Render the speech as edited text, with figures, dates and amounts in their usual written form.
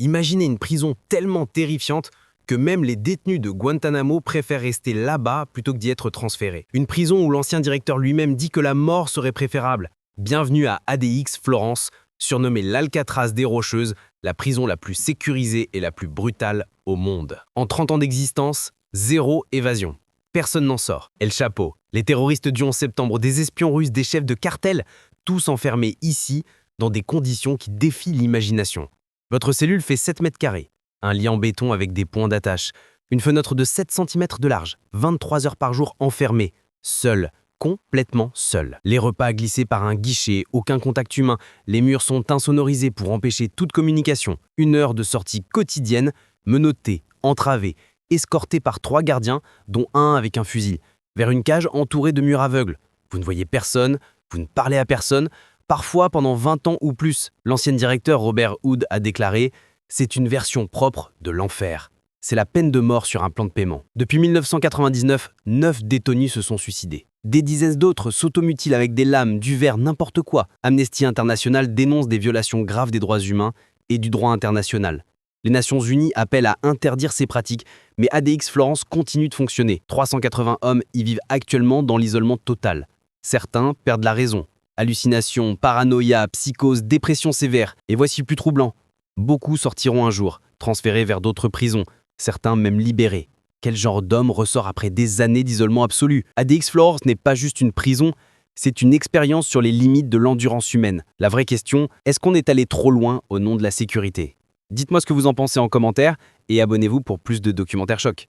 Imaginez une prison tellement terrifiante que même les détenus de Guantanamo préfèrent rester là-bas plutôt que d'y être transférés. Une prison où l'ancien directeur lui-même dit que la mort serait préférable. Bienvenue à ADX Florence, surnommée l'Alcatraz des Rocheuses, la prison la plus sécurisée et la plus brutale au monde. En 30 ans d'existence, zéro évasion. Personne n'en sort. El Chapo, les terroristes du 11 septembre, des espions russes, des chefs de cartel, tous enfermés ici dans des conditions qui défient l'imagination. Votre cellule fait 7 mètres carrés, un lit en béton avec des points d'attache, une fenêtre de 7 cm de large, 23 heures par jour enfermé, seul, complètement seul. Les repas glissés par un guichet, aucun contact humain, les murs sont insonorisés pour empêcher toute communication. 1 heure de sortie quotidienne, menotté, entravé, escorté par 3 gardiens, dont un avec un fusil, vers une cage entourée de murs aveugles. Vous ne voyez personne, vous ne parlez à personne. Parfois, pendant 20 ans ou plus, l'ancien directeur Robert Hood a déclaré « C'est une version propre de l'enfer ». C'est la peine de mort sur un plan de paiement. Depuis 1999, 9 détenus se sont suicidés. Des dizaines d'autres s'automutilent avec des lames, du verre, n'importe quoi. Amnesty International dénonce des violations graves des droits humains et du droit international. Les Nations Unies appellent à interdire ces pratiques, mais ADX Florence continue de fonctionner. 380 hommes y vivent actuellement dans l'isolement total. Certains perdent la raison. Hallucinations, paranoïa, psychose, dépression sévère. Et voici plus troublant. Beaucoup sortiront un jour, transférés vers d'autres prisons, certains même libérés. Quel genre d'homme ressort après des années d'isolement absolu? ADX Florence n'est pas juste une prison, c'est une expérience sur les limites de l'endurance humaine. La vraie question, est-ce qu'on est allé trop loin au nom de la sécurité? Dites-moi ce que vous en pensez en commentaire et abonnez-vous pour plus de documentaires chocs.